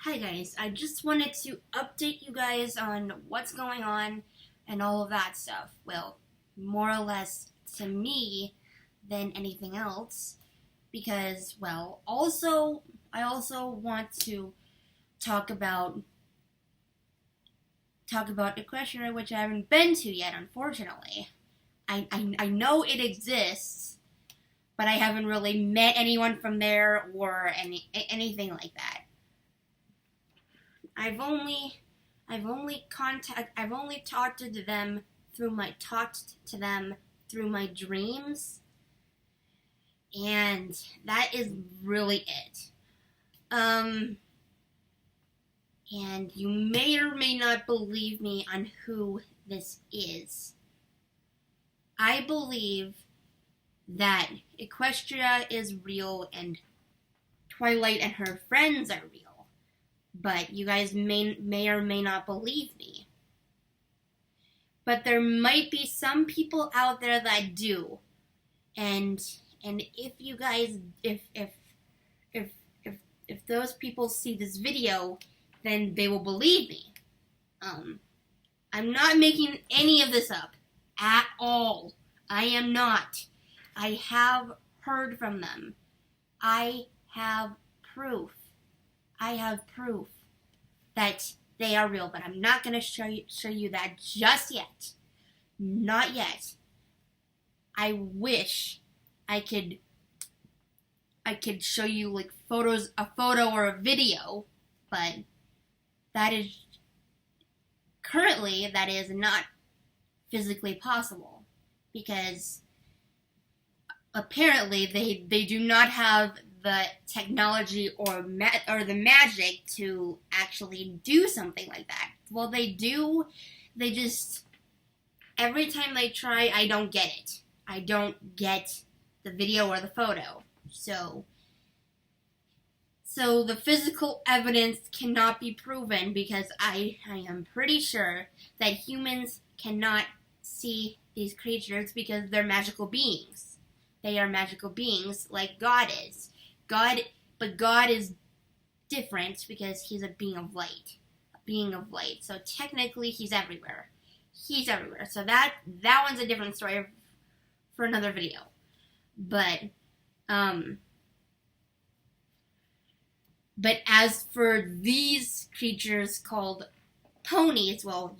Hi guys, I just wanted to update you guys on what's going on and all of that stuff. Well, more or less to me than anything else, because, well, I also want to talk about a questionnaire which I haven't been to yet, unfortunately. I know it exists, but I haven't really met anyone from there or anything like that. I've only talked to them through my dreams, and that is really it. And you may or may not believe me on who this is. I believe that Equestria is real and Twilight and her friends are real. But you guys may or may not believe me. But there might be some people out there that do. And if you guys if those people see this video, then they will believe me. I'm not making any of this up at all. I am not. I have heard from them. I have proof that they are real, but I'm not going to show you that just yet. Not yet. I wish I could show you like a photo or a video, but that is not physically possible because apparently they do not have the technology or the magic to actually do something like that. Well, they do. They just, every time they try, I don't get it. I don't get the video or the photo. So the physical evidence cannot be proven because I am pretty sure that humans cannot see these creatures because they're magical beings. They are magical beings like God is. But God is different because he's a being of light. So technically he's everywhere. So that one's a different story for another video. But as for these creatures called ponies, well,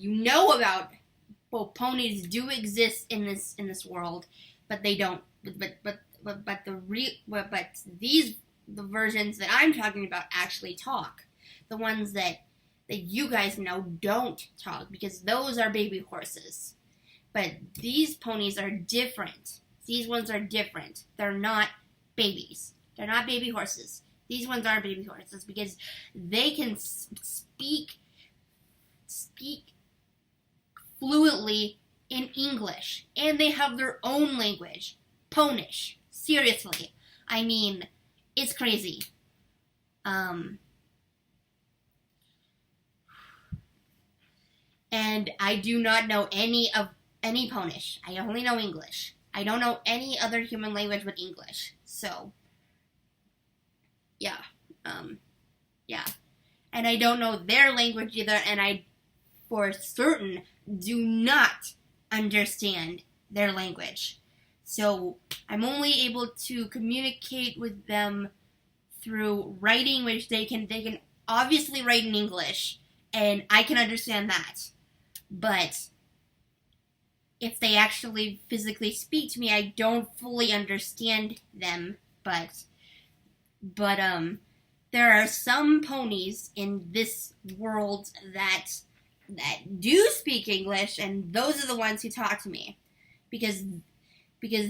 ponies do exist in this world, but they don't. The versions that I'm talking about actually talk. The ones that you guys know don't talk because those are baby horses. But these ponies are different. These ones are different. They're not babies. They're not baby horses. These ones aren't baby horses because they can speak fluently in English, and they have their own language. Ponish. Seriously. I mean, it's crazy. And I do not know any Ponish. I only know English. I don't know any other human language but English. So, yeah. Yeah. And I don't know their language either, and I, for certain, do not understand their language. So I'm only able to communicate with them through writing, which they can obviously write in English, and I can understand that. But if they actually physically speak to me, I don't fully understand them. But there are some ponies in this world that do speak English, and those are the ones who talk to me because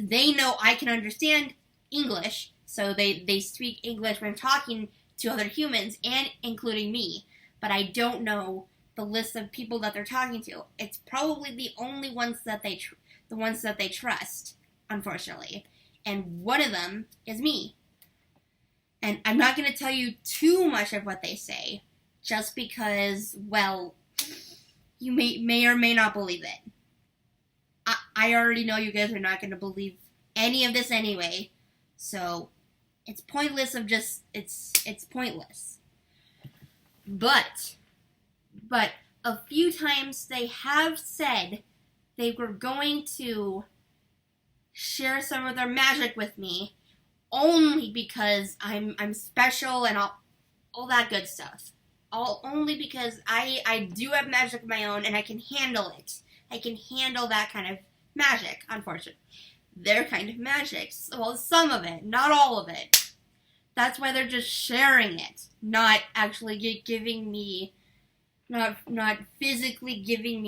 they know I can understand English, so they speak English when talking to other humans, and including me. But I don't know the list of people that they're talking to. It's probably the only ones that they trust, unfortunately. And one of them is me. And I'm not going to tell you too much of what they say, just because, well, you may or may not believe it. I already know you guys are not going to believe any of this anyway, so it's pointless it's pointless. But a few times they have said they were going to share some of their magic with me, only because I'm special and all that good stuff. Only because I do have magic of my own and I can handle it. I can handle that kind of magic, unfortunately. Their kind of magic. Well, some of it, not all of it. That's why they're just sharing it, not actually giving me, not physically giving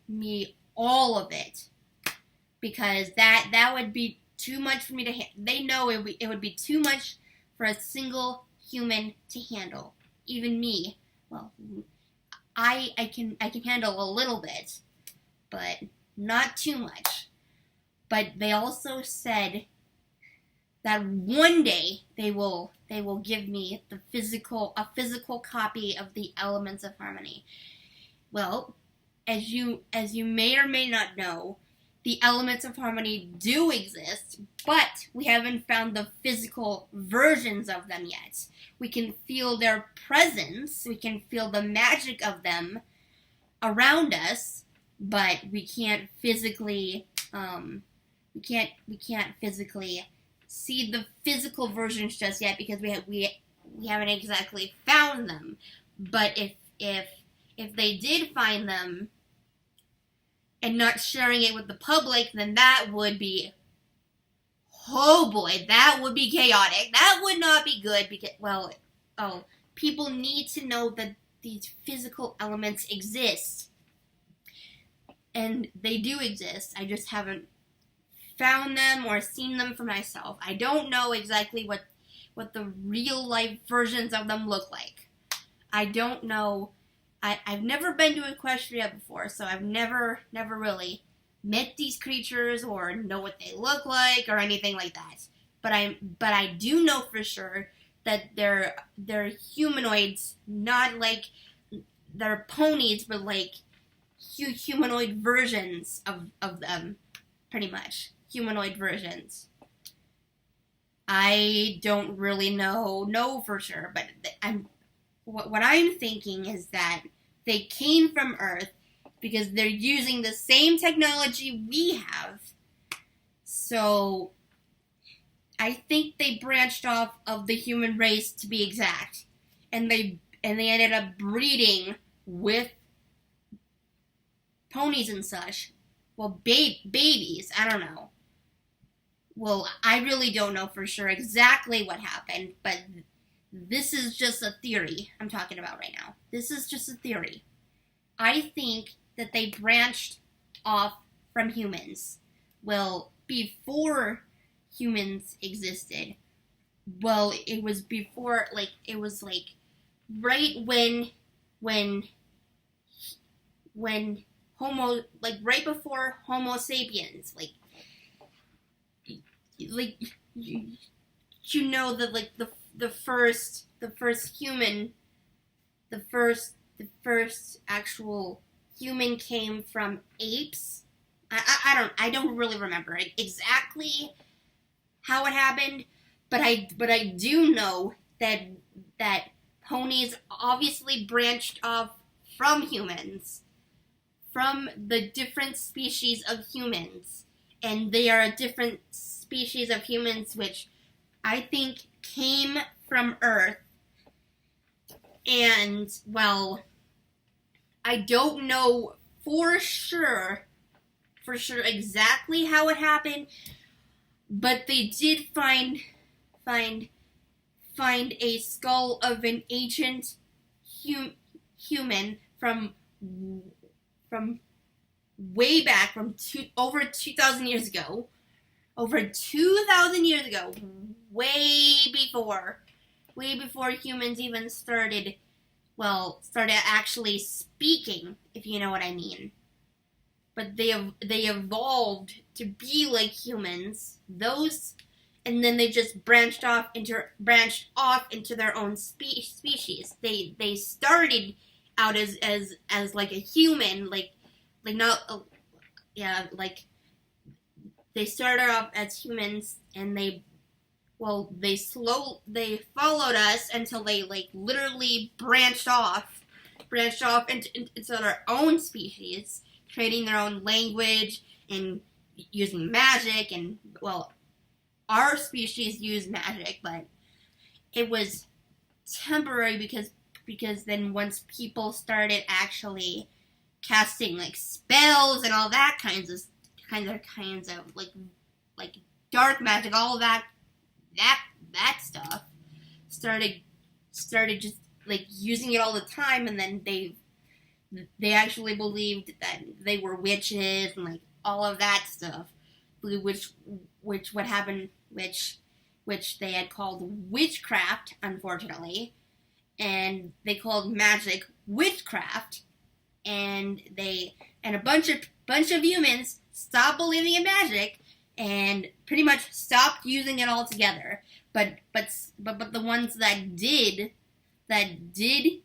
me all of it, because that would be too much for me to handle. They know it would be too much for a single human to handle. Even me. Well, I can handle a little bit, but not too much. But they also said that one day they will give me a physical copy of the Elements of Harmony. Well, as you may or may not know, the Elements of Harmony do exist, but we haven't found the physical versions of them yet. We can feel their presence, we can feel the magic of them around us, but we can't physically we can't physically see the physical versions just yet, because we haven't exactly found them. But if they did find them and not sharing it with the public, then that would be, oh boy, that would be chaotic. That would not be good, because, well, people need to know that these physical elements exist. And they do exist. I just haven't found them or seen them for myself. I don't know exactly what the real life versions of them look like. I don't know. I've never been to Equestria before, so I've never really met these creatures or know what they look like or anything like that. But I do know for sure that they're humanoids, not like they're ponies, but like humanoid versions of them, pretty much. Humanoid versions. I don't really know for sure, but what I'm thinking is that they came from Earth because they're using the same technology we have. So I think they branched off of the human race, to be exact, and they ended up breeding with ponies and such. Well, babies, I don't know. Well, I really don't know for sure exactly what happened, but this is just a theory I'm talking about right now. This is just a theory. I think that they branched off from humans. Well, before humans existed. Well, it was before, right when Homo, right before Homo sapiens, you know that the first human, the first actual human came from apes. I don't really remember exactly how it happened, but I do know that ponies obviously branched off from humans, from the different species of humans, and they are a different species of humans which I think came from Earth. And, well, I don't know for sure exactly how it happened, but they did find a skull of an ancient human from way back, from over 2,000 years ago. Over 2,000 years ago, way before humans even started actually speaking, if you know what I mean. But they evolved to be like humans. And then they just branched off into their own species. They started out as like a human, they started off as humans, and they they followed us until they like literally branched off into their own species, creating their own language and using magic. And well, our species used magic, but it was temporary because then once people started actually casting like spells and all that kinds of like dark magic, all of that stuff started just like using it all the time, and then they actually believed that they were witches and like all of that stuff, which what happened, which they had called witchcraft, unfortunately, and they called magic witchcraft, and a bunch of humans stopped believing in magic and pretty much stopped using it altogether. But the ones that did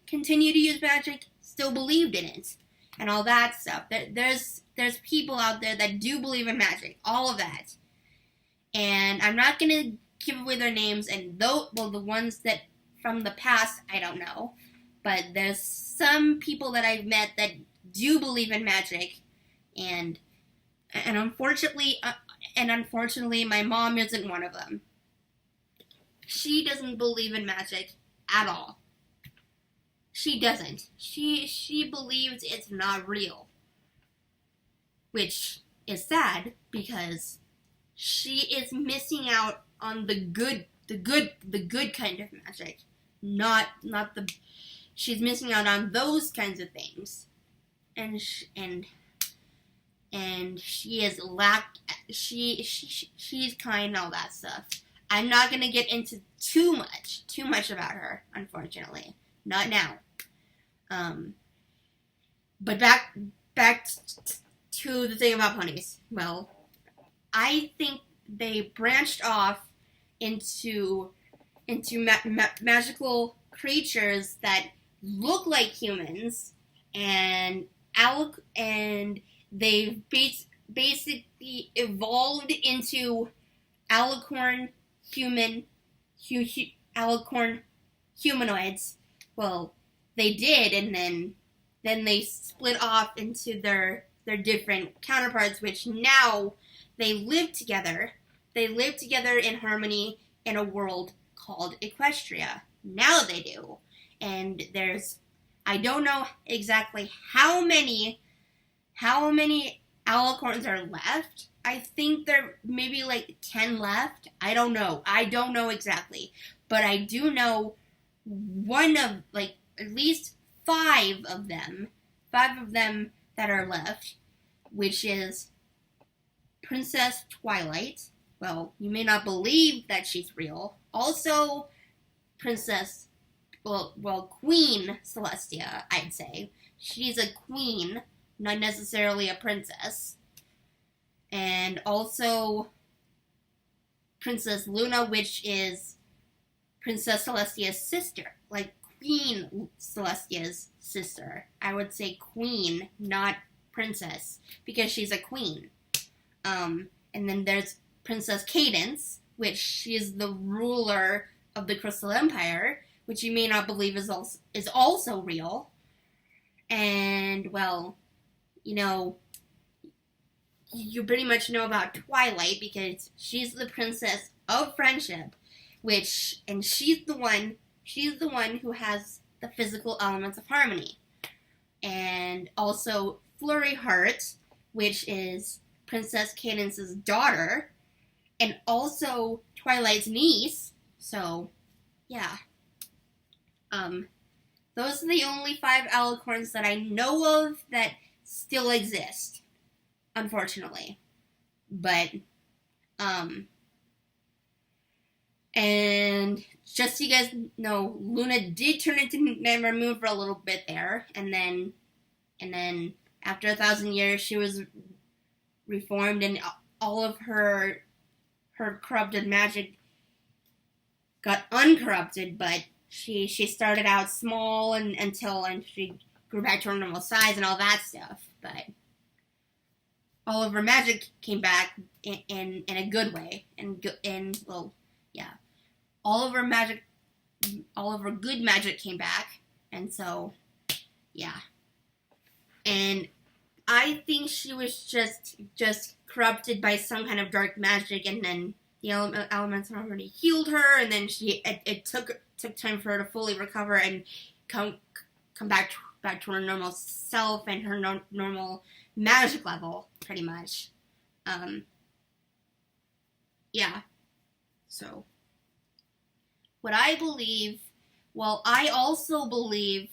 continue to use magic still believed in it and all that stuff. There's people out there that do believe in magic, all of that. And I'm not gonna give away their names, and the ones that from the past I don't know, but there's some people that I've met that do believe in magic, and unfortunately my mom isn't one of them. She doesn't believe in magic at all. She doesn't. She believes it's not real, which is sad because she is missing out on the good kind of magic, not the. She's missing out on those kinds of things, and she is she's kind and all that stuff. I'm not gonna get into too much about her, unfortunately, not now. But back to the thing about ponies. Well, I think they branched off into magical creatures that look like humans, and they've basically evolved into alicorn humanoids. Well, they did, and then they split off into their different counterparts, which now they live together. They live together in harmony in a world called Equestria. Now they do. And I don't know exactly how many alicorns are left. I think there maybe like 10 left. I don't know exactly. But I do know one of like at least 5 of them that are left, which is Princess Twilight. Well, you may not believe that she's real. Also, Queen Celestia, I'd say. She's a queen, not necessarily a princess. And also Princess Luna, which is Princess Celestia's sister. Like Queen Celestia's sister. I would say queen, not princess, because she's a queen. And then there's Princess Cadence, which she is the ruler of the Crystal Empire, which you may not believe is also real. And, well, you pretty much know about Twilight because she's the princess of friendship, and she's the one who has the physical elements of harmony. And also Flurry Heart, which is Princess Cadence's daughter, and also Twilight's niece. So, yeah. Those are the only 5 alicorns that I know of that still exist, unfortunately. But, and just so you guys know, Luna did turn into Nightmare Moon for a little bit there, and then after 1,000 years, she was reformed, and all of her corrupted magic got uncorrupted, but she started out small until she grew back to her normal size and all that stuff. But all of her magic came back in a good way, and well, yeah. all of her good magic came back, and so, yeah. And I think she was just corrupted by some kind of dark magic, and then the elements already healed her, and then it took time for her to fully recover and come back to her normal self and her normal magic level, pretty much. Yeah. So, what I believe, well, I also believe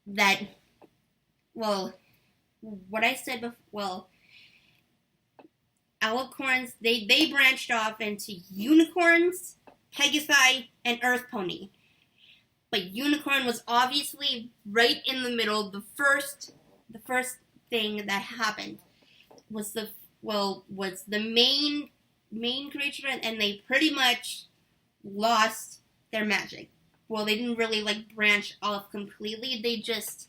that, well, what I said before, well, alicorns, they branched off into unicorns, Pegasi, and Earth Pony. But unicorn was obviously right in the middle. The first thing that happened was the main creature, and they pretty much lost their magic. Well, they didn't really branch off completely. They just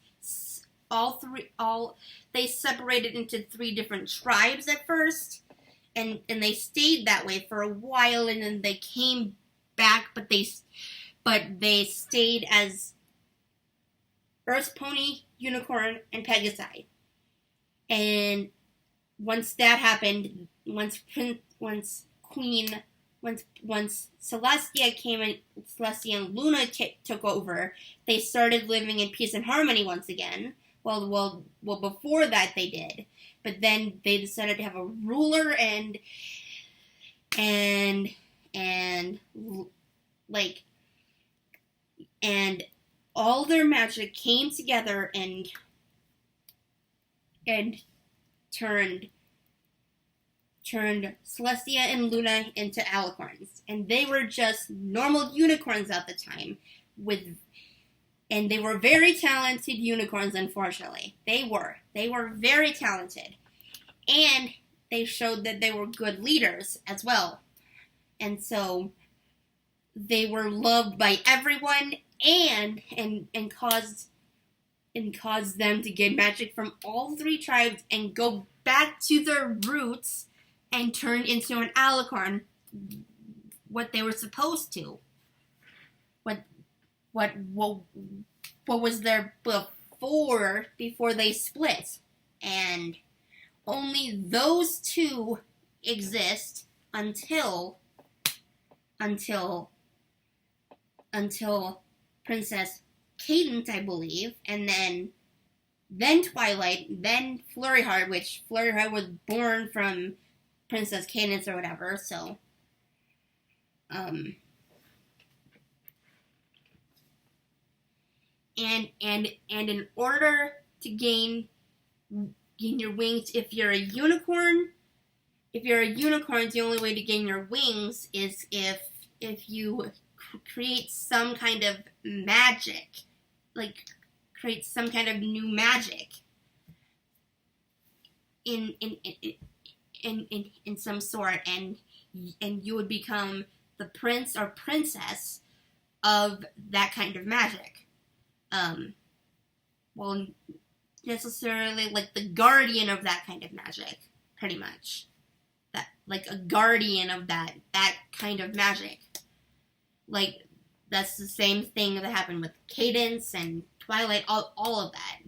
they separated into 3 different tribes at first, and they stayed that way for a while, and then they came back, but they stayed as Earth Pony, Unicorn, and Pegasi. And once that happened, once Celestia came and Celestia and Luna took over, they started living in peace and harmony once again. Well, before that they did, but then they decided to have a ruler and all their magic came together and turned Celestia and Luna into alicorns, and they were just normal unicorns at the time, and they were very talented unicorns. Unfortunately, they were very talented, and they showed that they were good leaders as well, and so they were loved by everyone, and caused them to get magic from all 3 tribes and go back to their roots and turn into an alicorn, what they were supposed to. What was there before they split, and only those 2 exist until Princess Cadence, I believe, and then Twilight, then Flurry Heart, which Flurry Heart was born from Princess Cadence or whatever, so, and in order to gain your wings, if you're a unicorn, the only way to gain your wings is if you create some kind of magic, create some kind of new magic in some sort, and you would become the prince or princess of that kind of magic. Well, necessarily the guardian of that kind of magic, pretty much. That, a guardian of that kind of magic. That's the same thing that happened with Cadence and Twilight, all of that.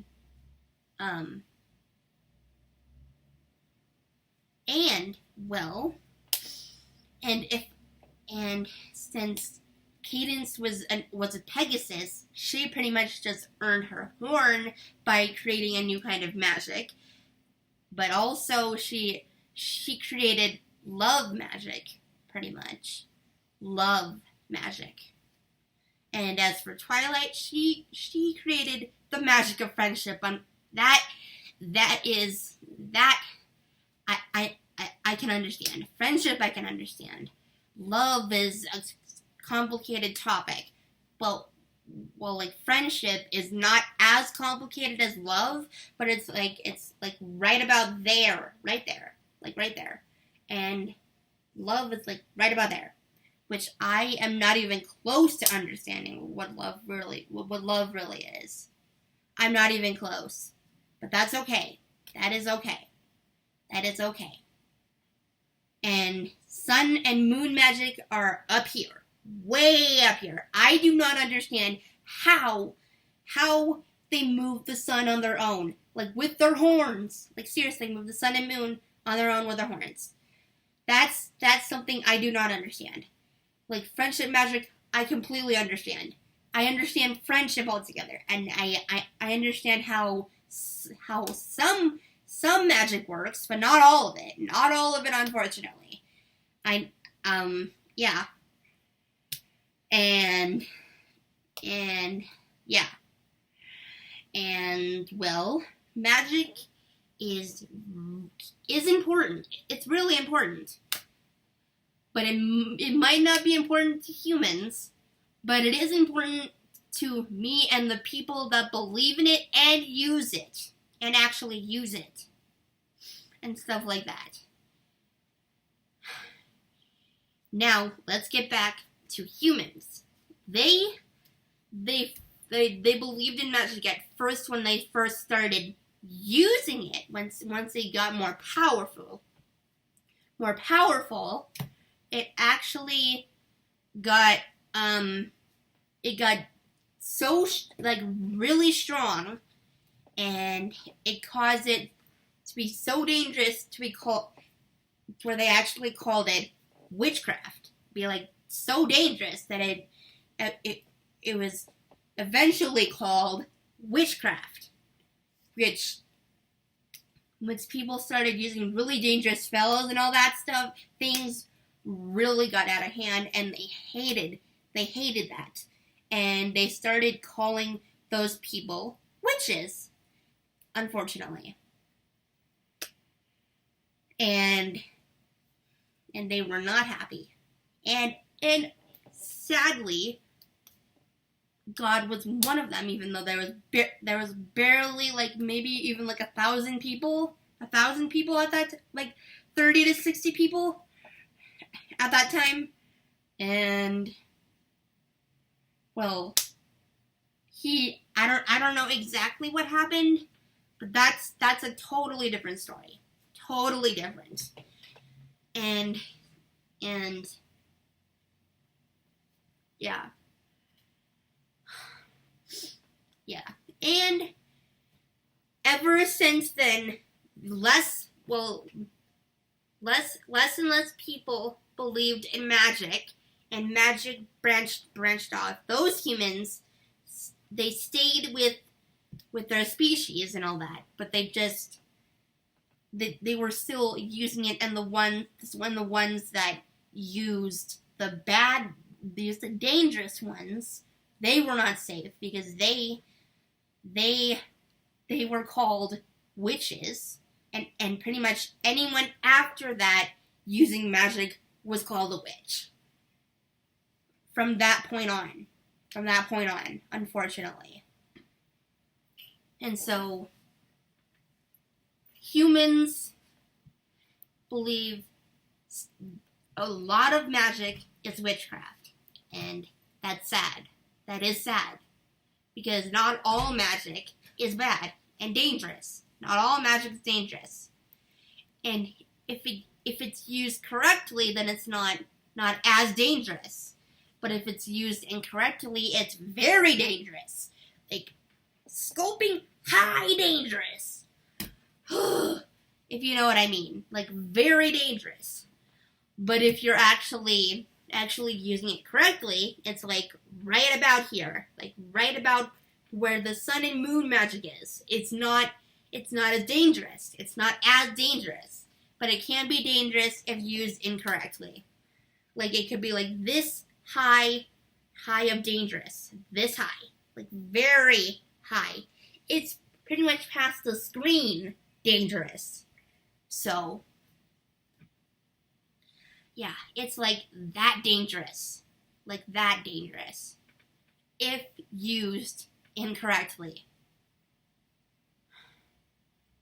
And since Cadence was a Pegasus, she pretty much just earned her horn by creating a new kind of magic. But also she created love magic, pretty much. Love magic. And as for Twilight, she created the magic of friendship. I can understand. Friendship, I can understand. Love is a complicated topic. Well, friendship is not as complicated as love, but it's right about there, right there. And love is right about there, which I am not even close to understanding what love really is. I'm not even close, but that's okay. That is okay. And sun and moon magic are up here. Way up here. I do not understand how they move the sun on their own. Like, with their horns. Like, seriously, move the sun and moon on their own with their horns. That's something I do not understand. Like, friendship magic, I completely understand. I understand friendship altogether. And I understand how some magic works, but not all of it. Not all of it, unfortunately. Yeah. And, yeah. And, well, magic is important. It's really important. But it might not be important to humans, but it is important to me and the people that believe in it and use it. And actually use it. And stuff like that. Now, let's get back to humans. They believed in magic at first when they first started using it. Once they got more powerful, it actually got so really strong, and it caused it to be so dangerous to be called, where they actually called it witchcraft. Be like so dangerous that it was eventually called witchcraft, which once people started using really dangerous spells and all that stuff, things really got out of hand, and they hated that, and they started calling those people witches, unfortunately, and they were not happy. And sadly, God was one of them, even though there was barely, like, maybe even like 1,000 people at that, like 30 to 60 people at that time. And, well, I don't know exactly what happened, but that's a totally different story. Totally different. And yeah. Yeah. And ever since then, less and less people believed in magic, and magic branched off. Those humans, they stayed with their species and all that, but they were still using it, and the ones that used the dangerous ones, they were not safe, because they were called witches, and pretty much anyone after that using magic was called a witch. From that point on, unfortunately. And so, humans believe a lot of magic is witchcraft, and that's sad. That is sad, because not all magic is bad and dangerous. Not all magic is dangerous, and if it's used correctly, then it's not as dangerous. But if it's used incorrectly, it's very dangerous. Like, scoping high dangerous. If you know what I mean. Like, very dangerous. But if you're actually using it correctly, it's like right about here. Like right about where the sun and moon magic is. It's not as dangerous. It's not as dangerous. But it can be dangerous if used incorrectly. Like, it could be like this high of dangerous. This high. Like, very high. It's pretty much past the screen dangerous. So, yeah, it's like that dangerous. Like that dangerous. If used incorrectly.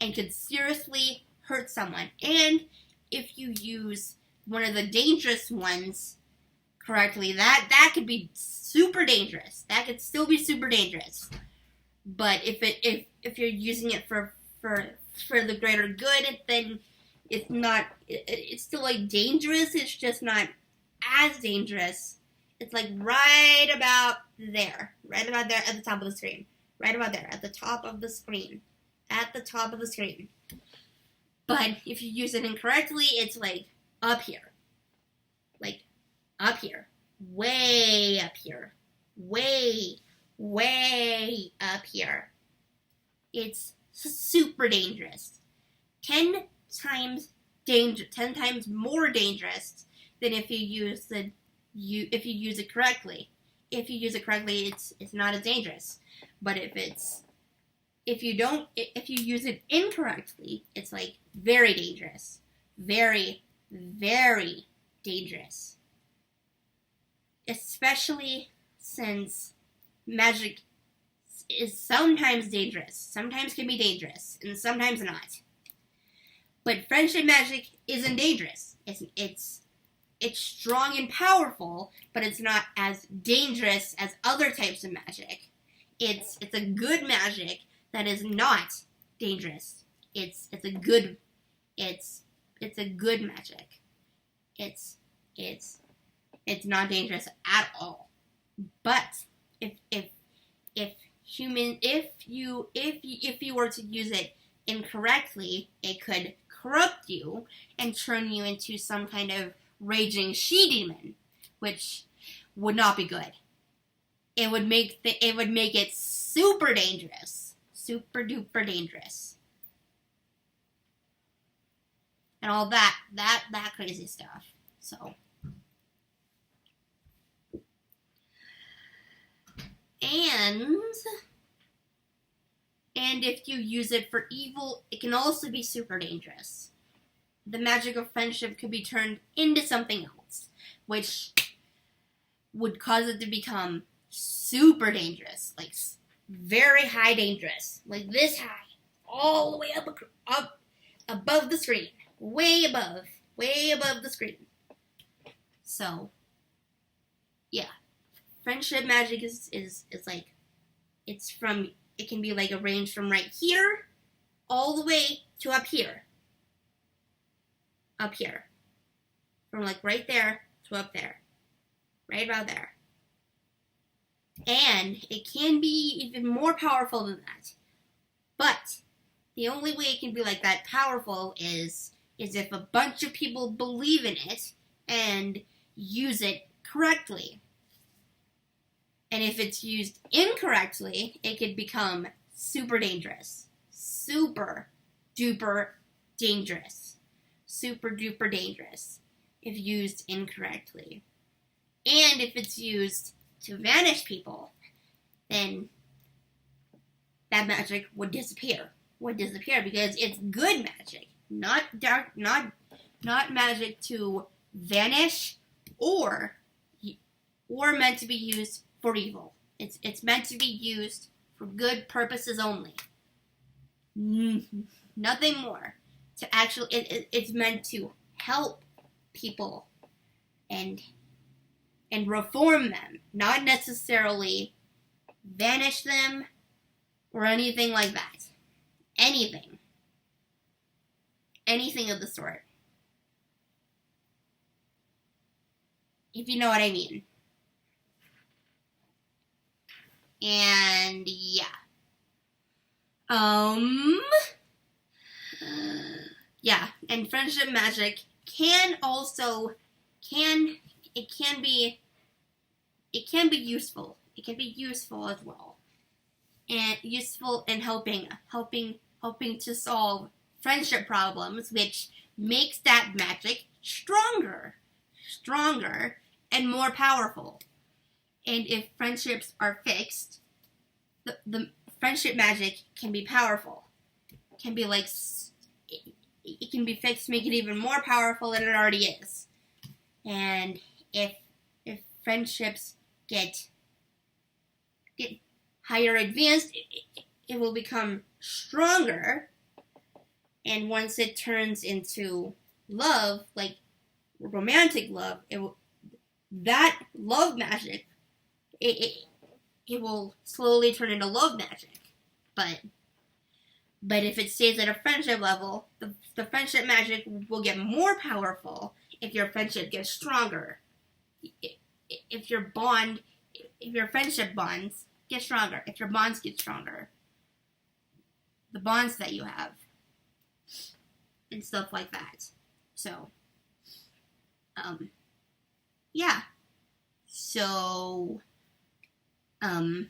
And could seriously hurt someone. And if you use one of the dangerous ones correctly, that could be super dangerous. That could still be super dangerous. But if you're using it for the greater good, then it's not, it's still like dangerous, it's just not as dangerous. It's like right about there at the top of the screen. Right about there, at the top of the screen. At the top of the screen. But if you use it incorrectly, it's like up here. Like up here. Way up here. Way up here. It's super dangerous. 10 times more dangerous than if you use it correctly. If you use it correctly, it's not as dangerous. But if you use it incorrectly, it's like very dangerous. Very, very dangerous. Especially since magic is sometimes dangerous. Sometimes can be dangerous, and sometimes not. But friendship magic isn't dangerous. It's strong and powerful, but it's not as dangerous as other types of magic. It's a good magic that is not dangerous. It's a good magic. It's not dangerous at all. But if you were to use it incorrectly, it could corrupt you and turn you into some kind of raging she-demon, which would not be good. It would make it super dangerous, super duper dangerous, and all that crazy stuff. So, and if you use it for evil, it can also be super dangerous. The magic of friendship could be turned into something else, which would cause it to become super dangerous, like very high dangerous, like this high, all the way up above the screen, way above the screen. So, yeah, friendship magic is like, it can be like a range from right here all the way to up here. Up here. From like right there to up there. Right about there. And it can be even more powerful than that. But the only way it can be like that powerful is if a bunch of people believe in it and use it correctly. And if it's used incorrectly, it could become super dangerous. Super duper dangerous. Super duper dangerous if used incorrectly. And if it's used to vanish people, then that magic would disappear. Because it's good magic, not dark, not magic to vanish or meant to be used for evil. It's meant to be used for good purposes only. Nothing more. It's meant to help people and reform them, not necessarily vanish them or anything like that. Anything of the sort. If you know what I mean. And yeah. Yeah, and friendship magic can be useful. It can be useful as well. And useful in helping to solve friendship problems, which makes that magic stronger and more powerful. And if friendships are fixed, the friendship magic can be powerful. It can be like, it can be fixed to make it even more powerful than it already is. And if friendships get higher advanced, it will become stronger. And once it turns into love, like romantic love, that love magic, it will slowly turn into love magic. But But if it stays at a friendship level, the friendship magic will get more powerful if your friendship gets stronger. If your friendship bonds get stronger, if your bonds get stronger, the bonds that you have, and stuff like that. So, yeah. So, and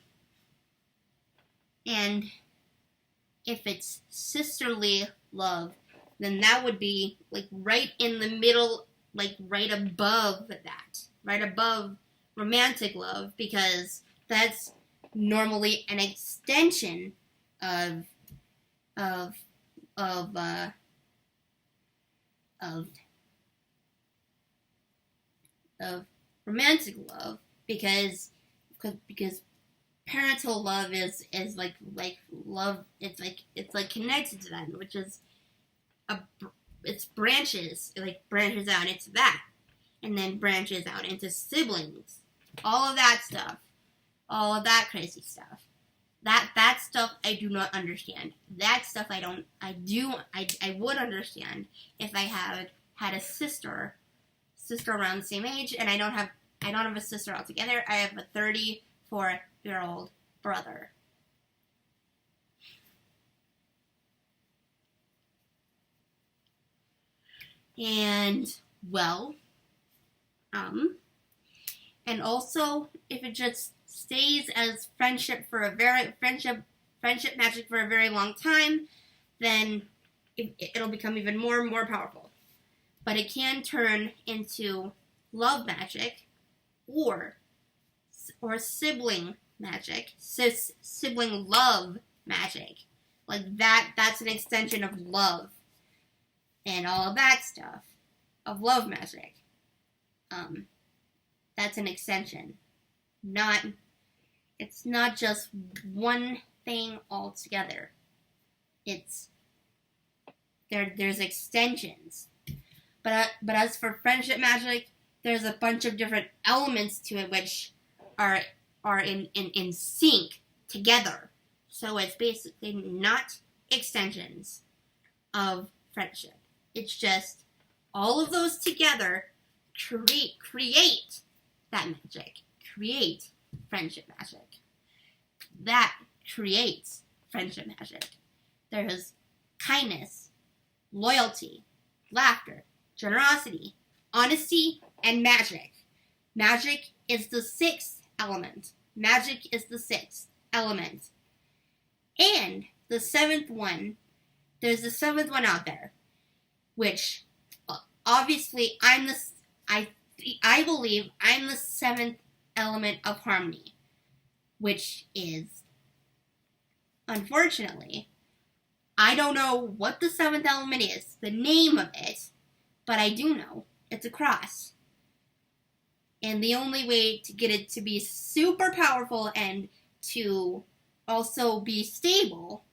if it's sisterly love, then that would be like right in the middle, like right above that, right above romantic love, because that's normally an extension of romantic love, because parental love is like love. It's like connected to that, which is it's branches. It like branches out into that, and then branches out into siblings. All of that stuff, all of that crazy stuff. That stuff I do not understand. That stuff I would understand if I had a sister around the same age, and I don't have a sister altogether. I have a 34-year-old brother. And well, and also if it just stays as friendship magic for a very long time, then it'll become even more and more powerful. But it can turn into love magic or sibling magic, sibling love magic. Like that's an extension of love and all of that stuff of love magic. That's an extension. It's not just one thing altogether. There's extensions. But as for friendship magic, there's a bunch of different elements to it which are in sync together. So it's basically not extensions of friendship. It's just all of those together create that magic. Create friendship magic. That creates friendship magic. There's kindness, loyalty, laughter, generosity, honesty, and magic. Magic is the sixth element. Magic is the sixth element. And the seventh one, there's the seventh one out there, which obviously I believe I'm the seventh element of harmony, which is, unfortunately, I don't know what the seventh element is, the name of it, but I do know it's a cross. And the only way to get it to be super powerful and to also be stable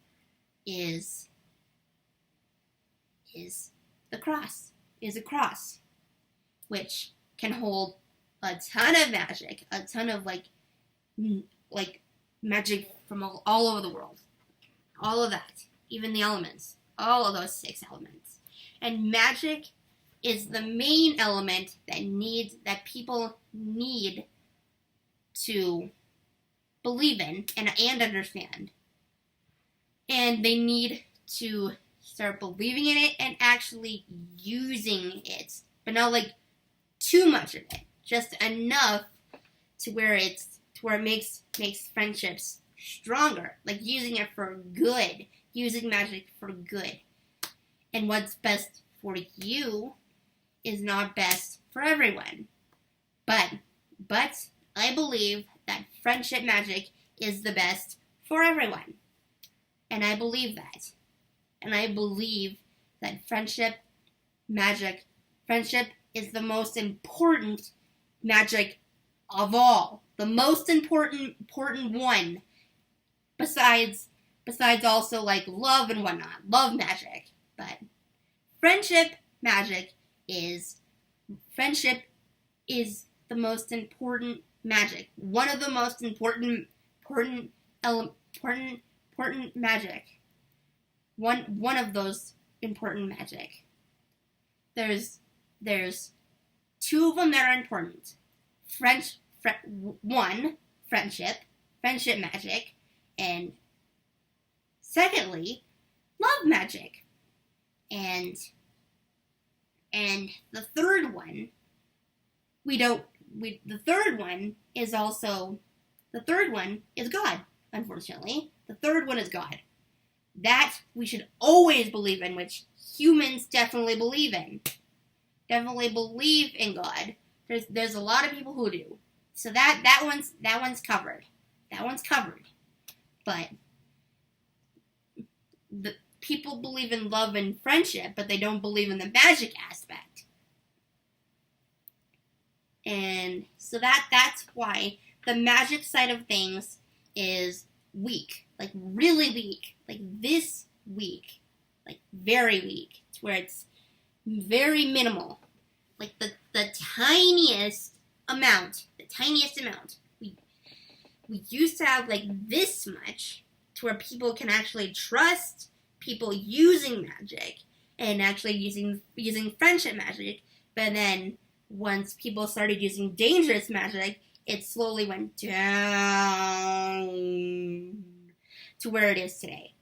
is a cross, which can hold a ton of magic, a ton of like magic from all over the world, all of that, even the elements, all of those six elements. And magic is the main element that people need to believe in and understand. And they need to start believing in it and actually using it, but not like too much of it, just enough to where it makes friendships stronger, like using it for good, using magic for good. And what's best for you is not best for everyone. But I believe that friendship magic is the best for everyone. And I believe that. And I believe that friendship is the most important magic of all. The most important one. Besides also like love and whatnot. Love magic. But friendship is the most important magic. One of the most important magic. one of those important magic. There's two of them that are important. One, friendship magic, and secondly, love magic. And the third one, the third one is God, unfortunately. The third one is God. That we should always believe in, which humans definitely believe in. Definitely believe in God. There's a lot of people who do. So that one's covered. That one's covered. But the people believe in love and friendship, but they don't believe in the magic aspect. And so that's why the magic side of things is weak. Like really weak. Like this weak. Like very weak. To where it's very minimal. Like the tiniest amount. We used to have like this much to where people can actually trust people using magic and actually using friendship magic. But then once people started using dangerous magic, it slowly went down to where it is today.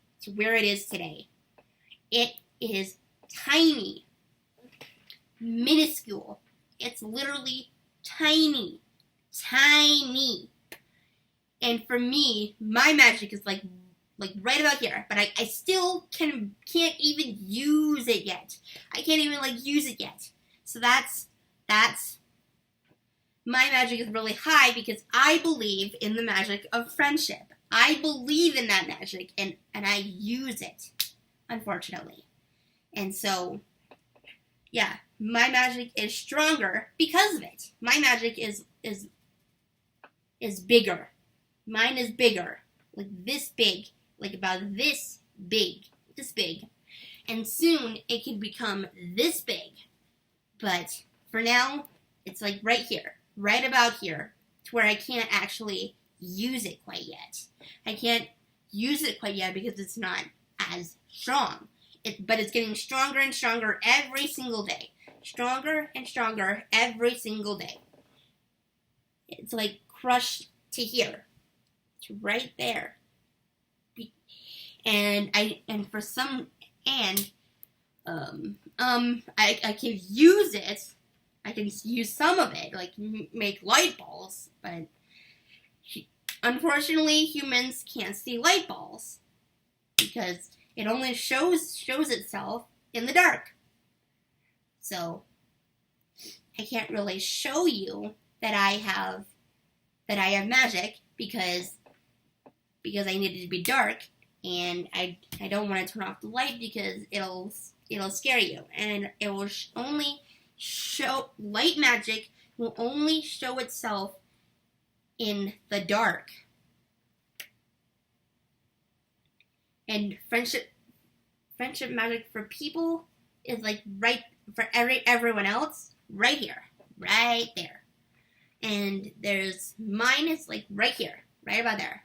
It is tiny. Minuscule. It's literally tiny. And for me, my magic is like right about here, but I still can't even use it yet. I can't even use it yet. So that's my magic is really high because I believe in the magic of friendship. I believe in that magic and I use it, unfortunately. And so, yeah, my magic is stronger because of it. My magic is bigger. Mine is bigger, like this big, like about this big. And soon it can become this big. But for now, it's like right here, right about here, to where I can't actually use it quite yet. I can't use it quite yet because it's not as strong. But it's getting stronger and stronger every single day. Stronger and stronger every single day. It's like crushed to here. It's right there. And I can use it. I can use some of it, like make light balls, but unfortunately humans can't see light balls because it only shows itself in the dark. So I can't really show you that I have magic because I need it to be dark, and I don't want to turn off the light because it'll scare you, and it will only show light magic will only show itself in the dark. And friendship magic for people is like right for everyone else right here, right there. And there's mine is like right here, right about there.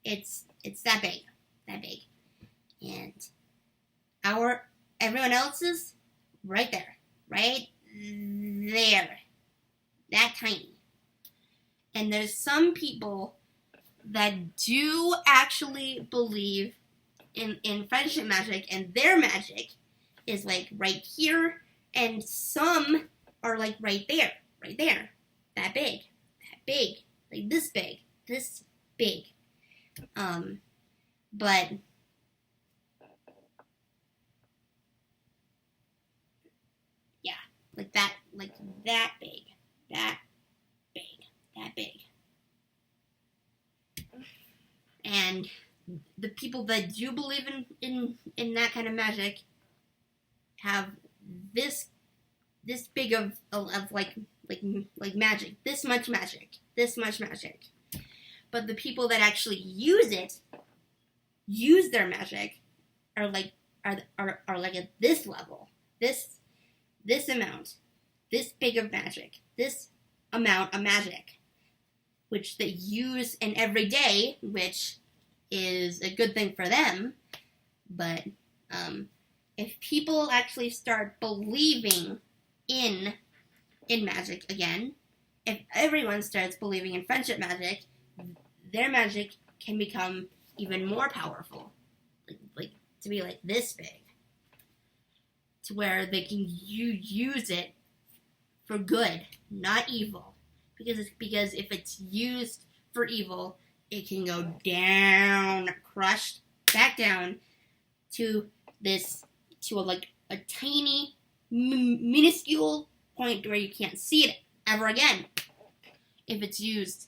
It's that big. And everyone else's right there, that tiny. And there's some people that do actually believe in friendship magic, and their magic is like right here, and some are like right there, that big, like this big. But yeah, like that big. And the people that do believe in that kind of magic have this big of like magic, this much magic. But the people that actually use their magic, are like at this level, this amount, this big of magic, this amount of magic, which they use in every day, which is a good thing for them, but if people actually start believing in magic again, if everyone starts believing in friendship magic, their magic can become even more powerful, like to be like this big, to where they can use it for good, not evil. Because if it's used for evil, it can go down, crushed back down to a tiny, minuscule point where you can't see it ever again. If it's used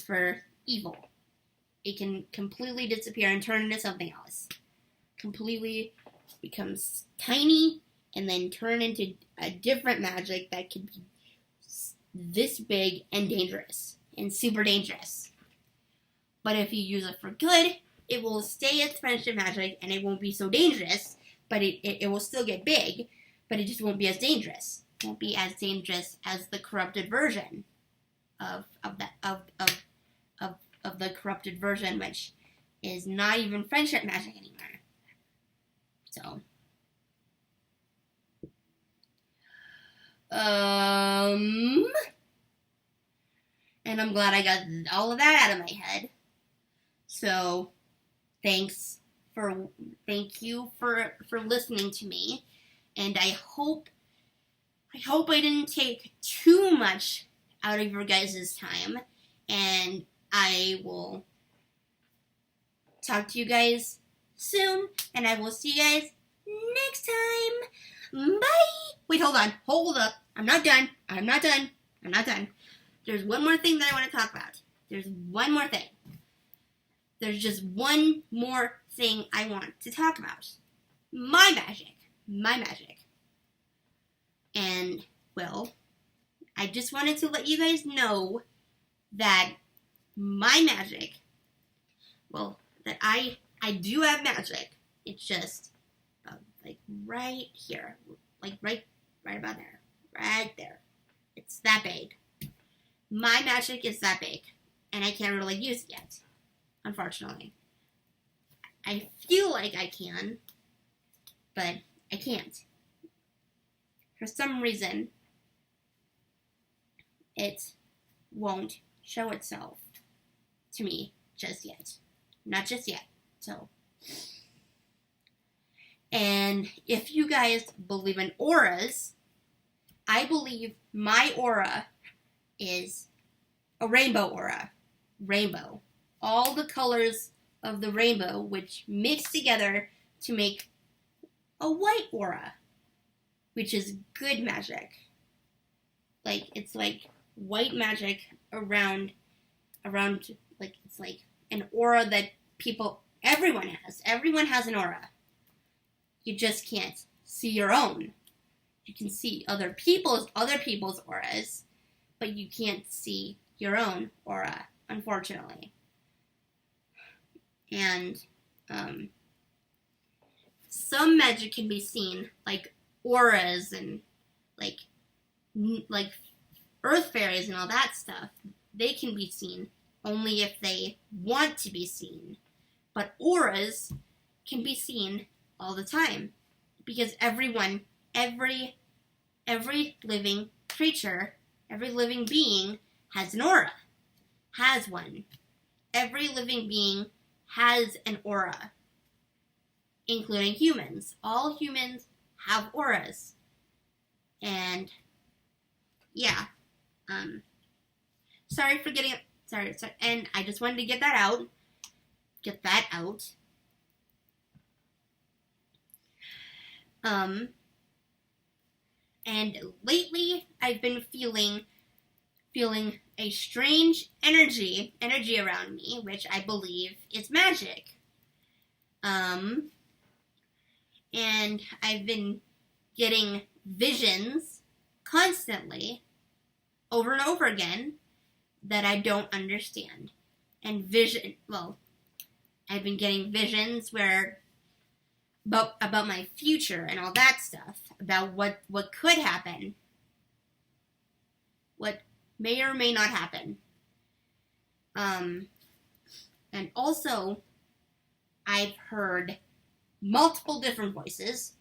for evil, it can completely disappear and turn into something else. Completely becomes tiny and then turn into a different magic that could be this big and dangerous and super dangerous. But if you use it for good, it will stay as friendship magic and it won't be so dangerous, but it will still get big, but it just won't be as dangerous. It won't be as dangerous as the corrupted version of the corrupted version, which is not even friendship magic anymore. So and I'm glad I got all of that out of my head. So thank you for listening to me, and I hope I didn't take too much out of your guys' time, and I will talk to you guys soon, and I will see you guys next time. Bye! Wait, hold up. I'm not done. There's one more thing that I want to talk about. There's just one more thing I want to talk about. My magic. And, well, I just wanted to let you guys know that my magic, well, that I do have magic. It's just, like, right here. Like, right about there. Right there. It's that big. My magic is that big. And I can't really use it yet. Unfortunately. I feel like I can, but I can't. For some reason, it won't show itself to me just yet. Not just yet. So, and if you guys believe in auras, I believe my aura is a rainbow aura. Rainbow. All the colors of the rainbow, which mix together to make a white aura, which is good magic. Like, it's like white magic around, like, it's like an aura that everyone has. Everyone has an aura. You just can't see your own. You can see other people's auras, but you can't see your own aura, unfortunately. And some magic can be seen, like auras and like earth fairies and all that stuff. They can be seen only if they want to be seen. But auras can be seen all the time, because every living creature, every living being has an aura. Has one. Every living being has an aura, including humans. All humans have auras. And yeah, sorry, and I just wanted to get that out. And lately I've been feeling a strange energy around me, which I believe is magic. And I've been getting visions constantly, over and over again, that I don't understand. And I've been getting visions about my future and all that stuff, about what could happen, what may or may not happen. And also, I've heard multiple different voices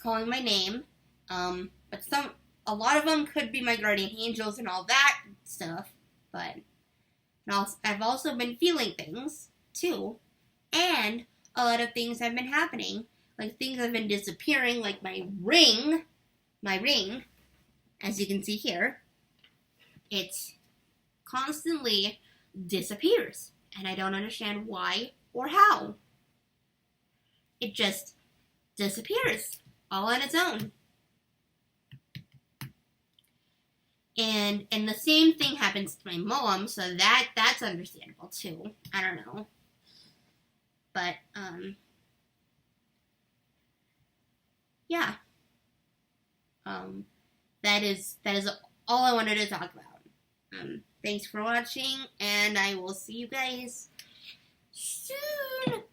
calling my name, but a lot of them could be my guardian angels and all that stuff, but I've also been feeling things, too, and a lot of things have been happening, like things have been disappearing, like my ring, as you can see here, it constantly disappears, and I don't understand why or how. It just disappears all on its own. And the same thing happens to my mom, so that's understandable too. I don't know. But yeah. That is all I wanted to talk about. Thanks for watching, and I will see you guys soon.